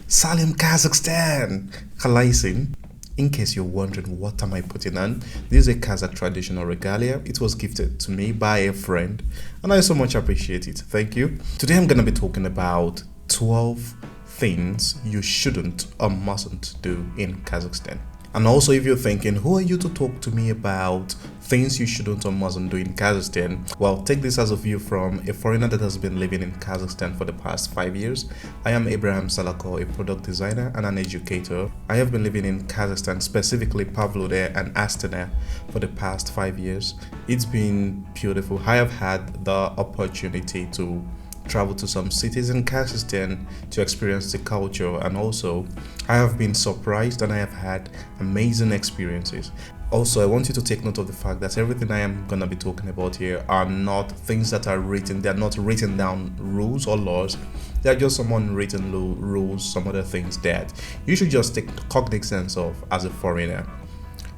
Salim, Kazakhstan. Kalaisin. In case you're wondering what am I putting on, this is a Kazakh traditional regalia. It was gifted to me by a friend and I so much appreciate it. Thank you. Today I'm going to be talking about 12 things you shouldn't or mustn't do in Kazakhstan. And also, if you're thinking, who are you to talk to me about things you shouldn't or mustn't do in Kazakhstan? Well, take this as a view from a foreigner that has been living in Kazakhstan for the past 5 years. I am Abraham Salako, a product designer and an educator. I have been living in Kazakhstan, specifically Pavlodar and Astana, for the past 5 years. It's been beautiful. I have had the opportunity to travel to some cities in Kazakhstan to experience the culture, and also I have been surprised and I have had amazing experiences. Also, I want you to take note of the fact that everything I am gonna be talking about here are not things that are written. They're not written down rules or laws. They're just some unwritten rules, some other things that you should just take cognizance of as a foreigner.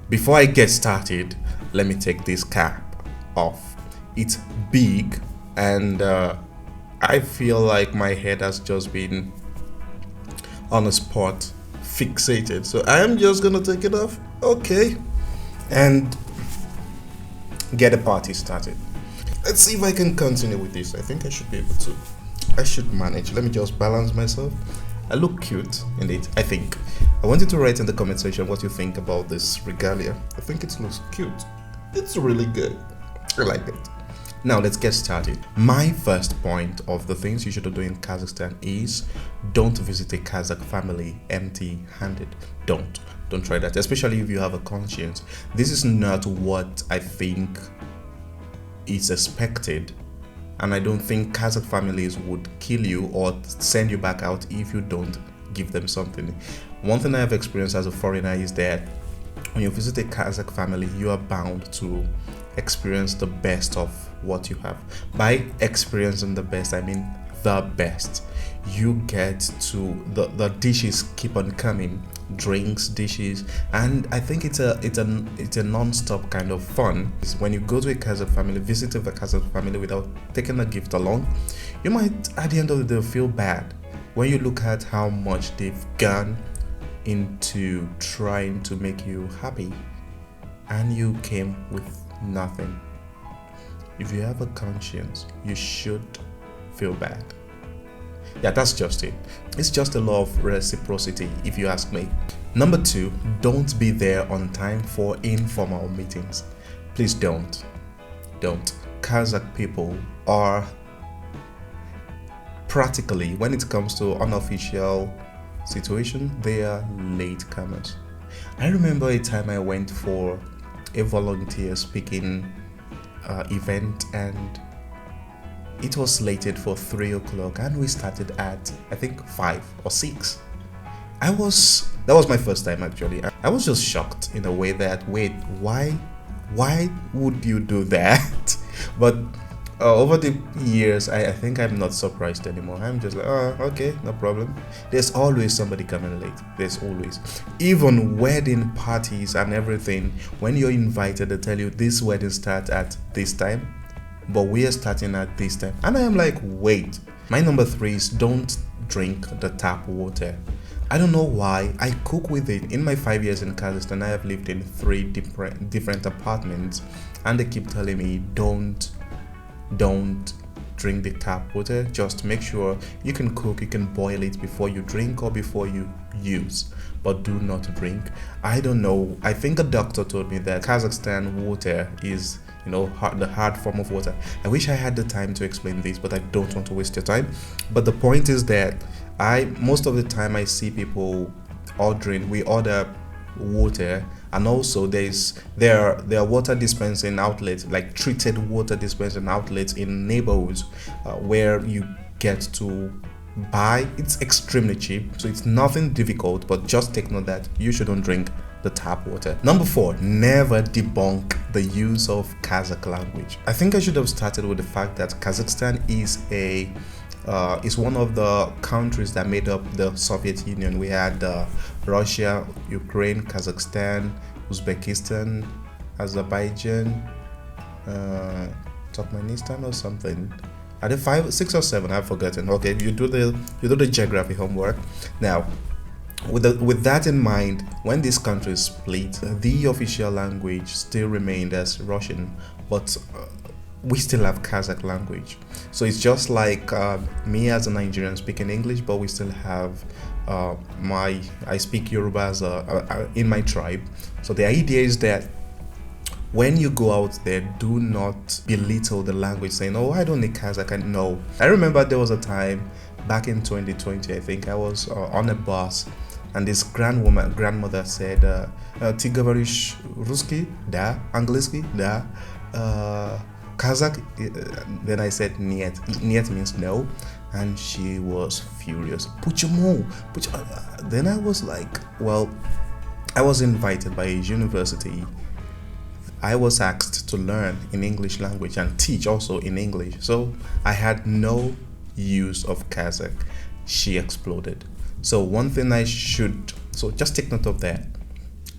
Before I get started, let me take this cap off. It's big and I feel like my head has just been on a spot fixated, so I am just gonna take it off, okay, and get the party started. Let's see if I can continue with this. I think I should be able to. I should manage. Let me just balance myself. I look cute indeed, I think. I want you to write in the comment section what you think about this regalia. I think it looks cute. It's really good. I like it. Now let's get started. My first point of the things you shouldn't do in Kazakhstan is don't visit a Kazakh family empty-handed. Don't try that, especially if you have a conscience. This is not what I think is expected, and I don't think Kazakh families would kill you or send you back out if you don't give them something. One thing I have experienced as a foreigner is that when you visit a Kazakh family, you are bound to experience the best of what you have. By experiencing the best, I mean the best. You get to the dishes keep on coming, drinks, dishes, and I think it's a non-stop kind of fun. When you go to a Kazakh family, visit a Kazakh family without taking a gift along, you might at the end of the day feel bad when you look at how much they've gone into trying to make you happy and you came with nothing. If you have a conscience, you should feel bad. Yeah, that's just it. It's just a law of reciprocity, if you ask me. Number 2, don't be there on time for informal meetings. Please don't. Kazakh people are practically, when it comes to unofficial situation, they are latecomers. I remember a time I went for a volunteer speaking event and it was slated for 3 o'clock and we started at I think 5 or 6. That was my first time actually. I was just shocked in a way that, wait, why would you do that? But over the years, I think I'm not surprised anymore. I'm just like, oh, okay, no problem. There's always somebody coming late. There's always. Even wedding parties and everything, when you're invited, they tell you this wedding starts at this time, but we are starting at this time. And I am like, wait. My number 3 is don't drink the tap water. I don't know why. I cook with it. In my 5 years in Kazakhstan, I have lived in 3 different apartments, and they keep telling me don't drink the tap water. Just make sure you can cook, you can boil it before you drink or before you use, but do not drink. I don't know, I think a doctor told me that Kazakhstan water is, the hard form of water. I wish I had the time to explain this, but I don't want to waste your time. But the point is that most of the time I see people we order water, and also there are water dispensing outlets, like treated water dispensing outlets in neighborhoods where you get to buy. It's extremely cheap, so it's nothing difficult, but just take note that you shouldn't drink the tap water. Number 4, never debunk the use of Kazakh language. I think I should have started with the fact that Kazakhstan is one of the countries that made up the Soviet Union. We had Russia, Ukraine, Kazakhstan, Uzbekistan, Azerbaijan, Turkmenistan or something. Are they 5, 6, or 7? I've forgotten. Okay, you do the geography homework. Now, with that in mind, when this country split, the official language still remained as Russian, but we still have Kazakh language. So it's just like me as a Nigerian speaking English, but we still have I speak Yoruba as in my tribe. So the idea is that when you go out there, do not belittle the language, saying, "Oh, I don't need Kazakh." No, I remember there was a time back in 2020. I think I was on a bus, and this grandmother said, "Ты говоришь русский? Да, английский? Да, Kazakh?" Then I said, "Нет." Нет means no, and she was furious. Почему? Then I was like, well, I was invited by a university. I was asked to learn in English language and teach also in English. So I had no use of Kazakh. She exploded. So one thing so just take note of that.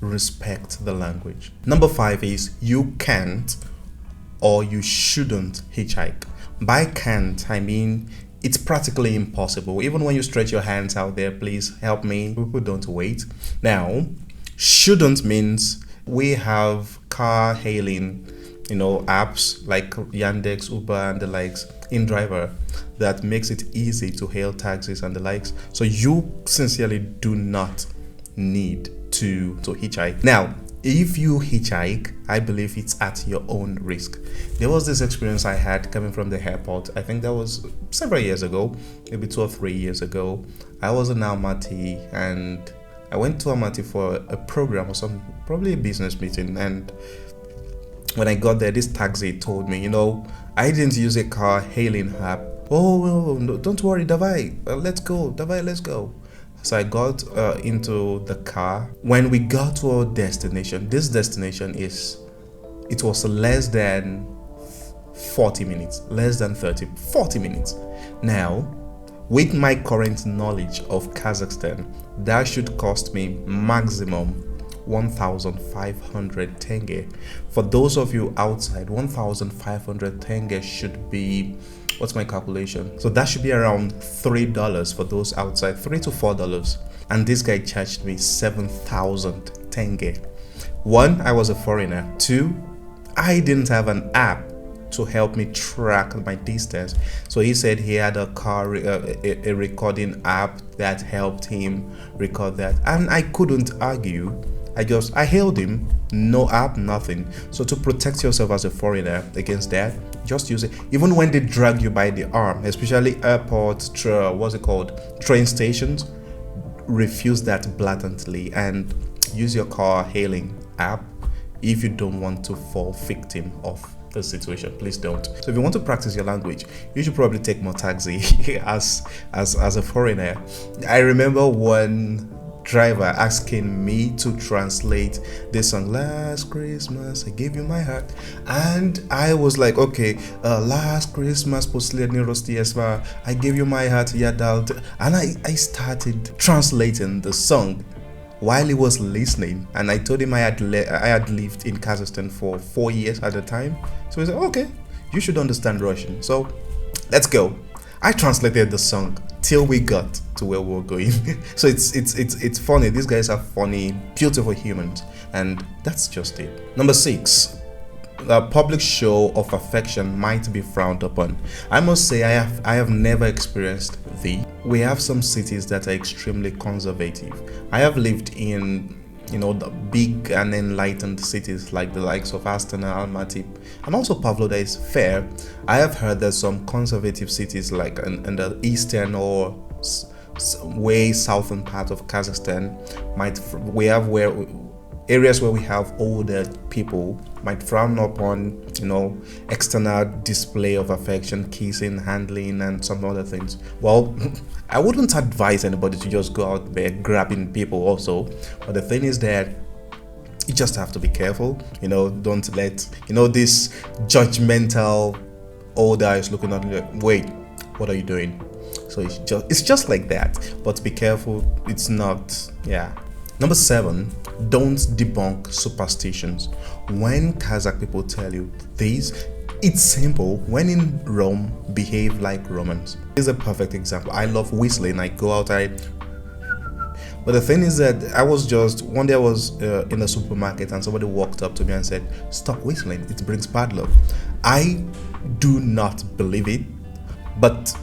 Respect the language. Number 5 is you can't or you shouldn't hitchhike. By can't, I mean it's practically impossible. Even when you stretch your hands out there, please help me. People don't wait. Now, shouldn't means we have car hailing, apps like Yandex, Uber, and the likes in driver that makes it easy to hail taxis and the likes. So you sincerely do not need to hitchhike. Now, if you hitchhike, I believe it's at your own risk. There was this experience I had coming from the airport. I think that was several years ago, maybe 2 or 3 years ago. I was in Almaty and I went to Almaty for a program or something, probably a business meeting. And when I got there, this taxi told me, I didn't use a car hailing app. Oh, no, don't worry, Davai, let's go. Davai, let's go. So I got into the car. When we got to our destination, this destination it was less than 40 minutes, less than 40 minutes. Now, with my current knowledge of Kazakhstan, that should cost me maximum 1,500 tenge. For those of you outside, 1,500 tenge should be, what's my calculation? So that should be around $3 for those outside, $3 to $4. And this guy charged me 7,000 tenge. 1, I was a foreigner. 2, I didn't have an app to help me track my distance. So he said he had a recording app that helped him record that. And I couldn't argue. I hailed him, no app, nothing. So to protect yourself as a foreigner against that, just use it. Even when they drag you by the arm, especially airports, train stations, refuse that blatantly and use your car hailing app if you don't want to fall victim of the situation. Please don't. So if you want to practice your language, you should probably take more taxi as a foreigner. I remember one driver asking me to translate this song, "Last Christmas I gave you my heart," and I was like, okay, last Christmas последний раз I gave you my heart, and I started translating the song while he was listening, and I told him I had lived in Kazakhstan for 4 years at the time. So he said, okay, you should understand Russian, so let's go. I translated the song till we got to where we were going. So it's funny. These guys are funny, beautiful humans, and that's just it. Number 6, a public show of affection might be frowned upon. I must say I have never experienced the. We have some cities that are extremely conservative. I have lived in the big and enlightened cities like the likes of Astana, Almaty, and also Pavlodar is fair. I have heard that some conservative cities like in the eastern or way southern part of Kazakhstan areas where we have older people might frown upon, external display of affection, kissing, handling, and some other things. Well, I wouldn't advise anybody to just go out there grabbing people also. But the thing is that you just have to be careful. Don't let, this judgmental old eyes looking at you like, wait, what are you doing? So it's just like that. But be careful. It's not, yeah. Number 7, don't debunk superstitions. When Kazakh people tell you this, It's simple. When in Rome, behave like Romans. Here's a perfect example. I love whistling. I go out, but the thing is that one day I was in a supermarket and somebody walked up to me and said, "Stop whistling, it brings bad luck." I do not believe it, but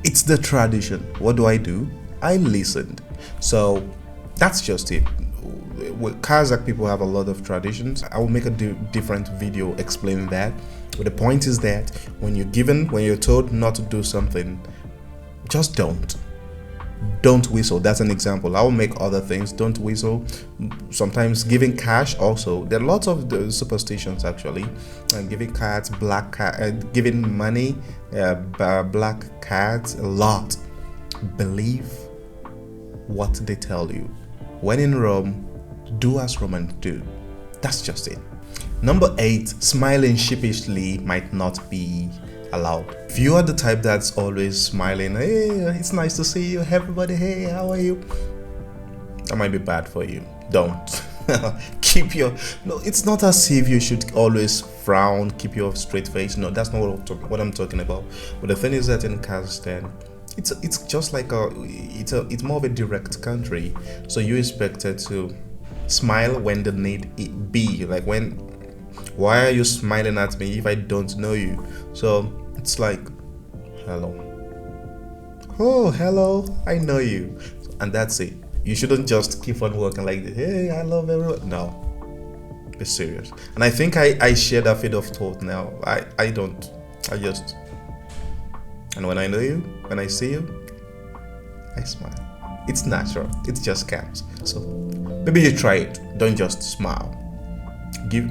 it's the tradition. What do? I listened. So that's just it. Kazakh people have a lot of traditions. I will make a different video explaining that. But the point is that when you're told not to do something, just don't. Don't whistle. That's an example. I will make other things. Don't whistle. Sometimes giving cash also. There are lots of the superstitions actually. Giving cards, giving money, black cards, a lot. Believe what they tell you. When in Rome, do as Romans do. That's just it. Number 8, smiling sheepishly might not be allowed. If you are the type that's always smiling, "Hey, it's nice to see you, everybody, hey, how are you?" That might be bad for you. Don't. No, it's not as if you should always frown, keep your straight face. No, that's not what I'm talking about. But the thing is that in Kazakhstan, it's just like it's more of a direct country. So you expected to smile when the need be. Like why are you smiling at me if I don't know you? So it's like, hello. Oh, hello, I know you. And that's it. You shouldn't just keep on walking like this. Hey, I love everyone. No, be serious. And I think I share that fit of thought now. I don't. I just. And when I know you, when I see you, I smile. It's natural. It just counts. So maybe you try it. Don't just smile.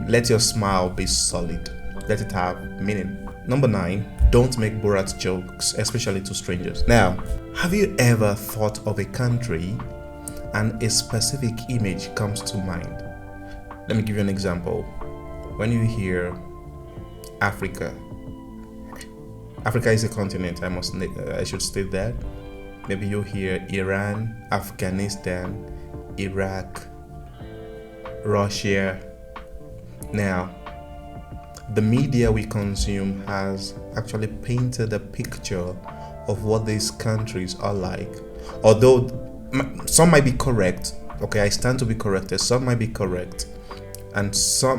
Let your smile be solid. Let it have meaning. Number 9, don't make Borat jokes, especially to strangers. Now, have you ever thought of a country and a specific image comes to mind? Let me give you an example. When you hear Africa is a continent. I should state that. Maybe you hear Iran, Afghanistan, Iraq, Russia. Now, the media we consume has actually painted a picture of what these countries are like. Although some might be correct, okay, I stand to be corrected, some might be correct, and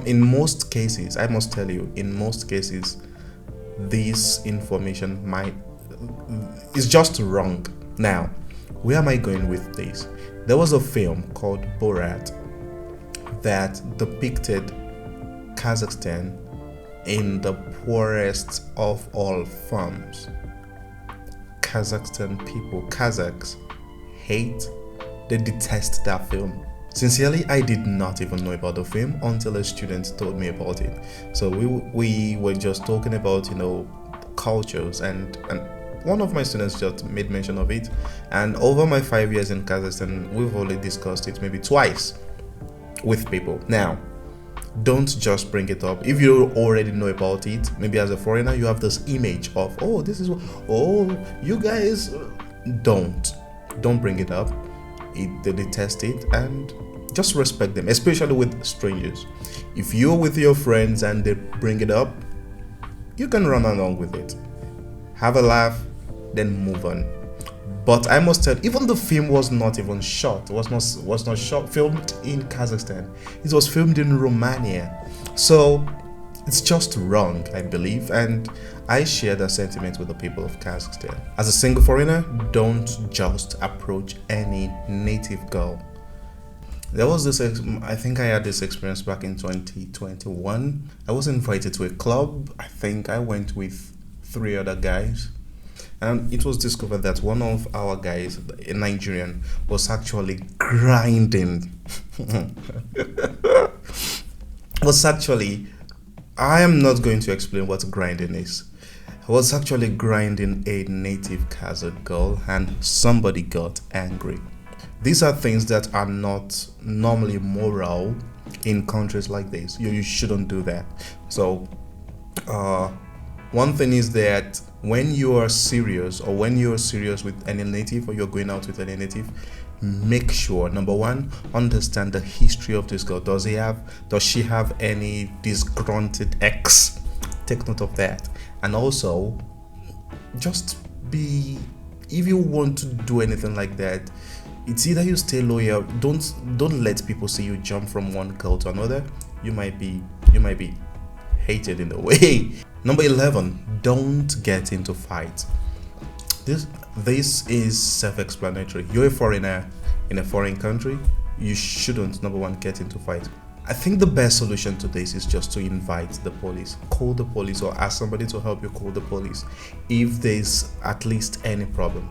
in most cases, I must tell you, in most cases, this information is just wrong. Now, where am I going with this? There was a film called Borat that depicted Kazakhstan in the poorest of all forms. Kazakhstan people, Kazakhs, they detest that film. Sincerely, I did not even know about the film until a student told me about it. So we were just talking about, cultures, and one of my students just made mention of it. And over my 5 years in Kazakhstan, we've only discussed it maybe twice with people. Now, don't just bring it up. If you already know about it, maybe as a foreigner, you have this image of, you guys, don't bring it up. They detest it, and just respect them, especially with strangers. If you're with your friends and they bring it up, you can run along with it, have a laugh, then move on. But I must tell, even the film was not even shot. It was not shot, filmed in Kazakhstan. It was filmed in Romania. So it's just wrong, I believe, and I share that sentiment with the people of Kazakhstan. As a single foreigner, don't just approach any native girl. There was this, I think I had this experience back in 2021. I was invited to a club. I think I went with 3 other guys. And it was discovered that one of our guys, a Nigerian, was actually grinding. I am not going to explain what grinding is. I was actually grinding a native Kazakh girl, and somebody got angry. These are things that are not normally moral in countries like this. You shouldn't do that. So, one thing is that when you are serious, or when you're serious with any native, or you're going out with any native, make sure, number 1, understand the history of this girl. Does she have any disgruntled ex? take note of that. And also, just be, if you want to do anything like that, it's either you stay loyal. Don't let people see you jump from one girl to another. You might be hated in a way. Number 11, don't get into fights. This is self-explanatory. You're a foreigner in a foreign country. You shouldn't, number one, get into fight. I think the best solution to this is just to invite the police. Call the police or ask somebody to help you call the police if there's at least any problem.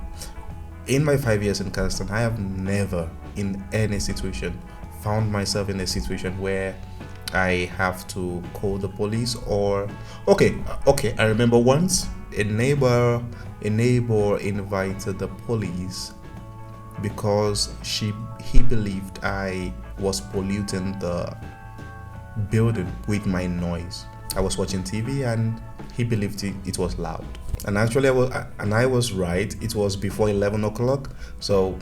In my 5 years in Kazakhstan, I have never in any situation found myself in a situation where I have to call the police or okay, I remember once a neighbor invited the police because he believed I was polluting the building with my noise. I was watching TV and he believed it was loud. And actually I was right. It was before 11 o'clock. So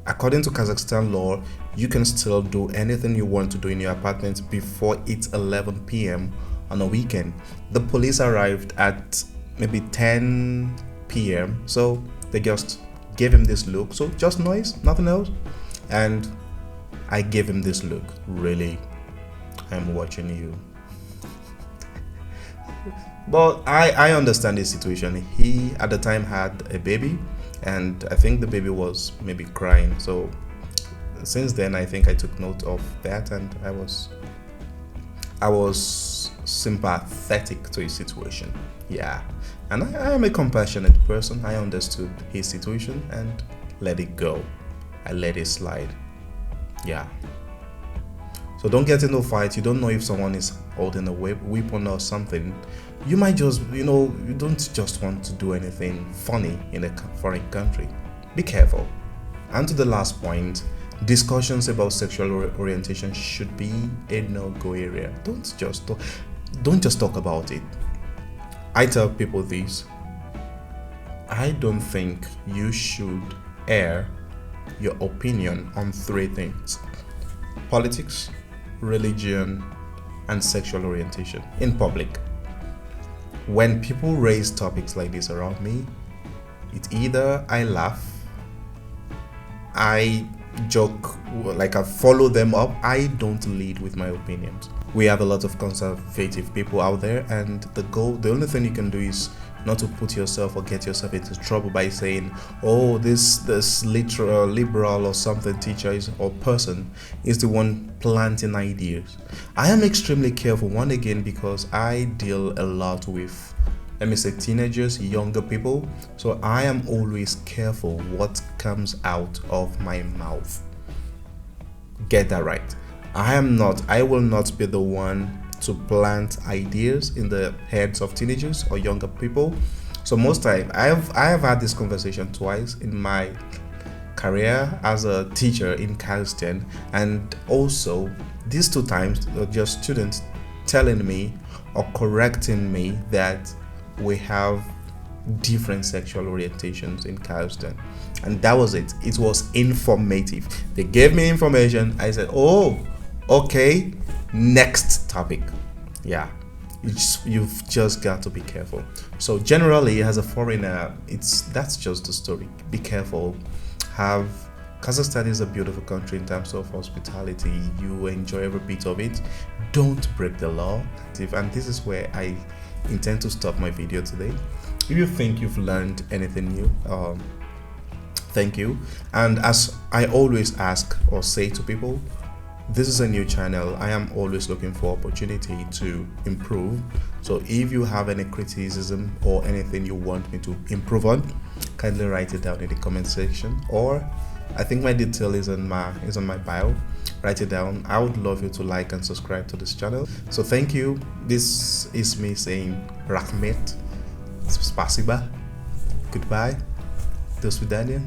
according to Kazakhstan law, you can still do anything you want to do in your apartment before it's 11 p.m. on a weekend. The police arrived at maybe 10 p.m. So they just gave him this look. So just noise, nothing else. And I gave him this look. Really, I'm watching you. But I understand his situation. He at the time had a baby, and I think the baby was maybe crying. So since then, I think I took note of that, and I was sympathetic to his situation. Yeah, and I am a compassionate person. I understood his situation and let it go. I let it slide. Yeah. So don't get into a fight. You don't know if someone is holding a weapon or something. You might just, you don't just want to do anything funny in a foreign country. Be careful. And to the last point, discussions about sexual orientation should be a no-go area. Don't just talk about it. I tell people this. I don't think you should air your opinion on 3 things: politics, religion, and sexual orientation in public. When people raise topics like this around me, it's either I laugh, I joke, like I follow them up. I don't lead with my opinions. We have a lot of conservative people out there, and the only thing you can do is not to put yourself or get yourself into trouble by saying, oh, this liberal or something teacher or person is the one planting ideas. I am extremely careful, one again, because I deal a lot with, let me say, teenagers, younger people. So I am always careful what comes out of my mouth. Get that right. I will not be the one to plant ideas in the heads of teenagers or younger people. So most time I have had this conversation twice in my career as a teacher in Kazakhstan, and also these 2 times just students telling me or correcting me that we have different sexual orientations in Kazakhstan. And that was it. It was informative. They gave me information. I said, oh, okay, next topic. Yeah, you've just got to be careful. So generally, as a foreigner, that's just the story. Be careful. Kazakhstan is a beautiful country in terms of hospitality. You enjoy every bit of it. Don't break the law. And this is where I intend to stop my video today. If you think you've learned anything new, thank you. And as I always ask or say to people, this is a new channel. I am always looking for opportunity to improve. So if you have any criticism or anything you want me to improve on, kindly write it down in the comment section, or I think my detail is on my bio. Write it down. I would love you to like and subscribe to this channel. So thank you. This is me saying Rahmet, Spasiba, goodbye, do swidania.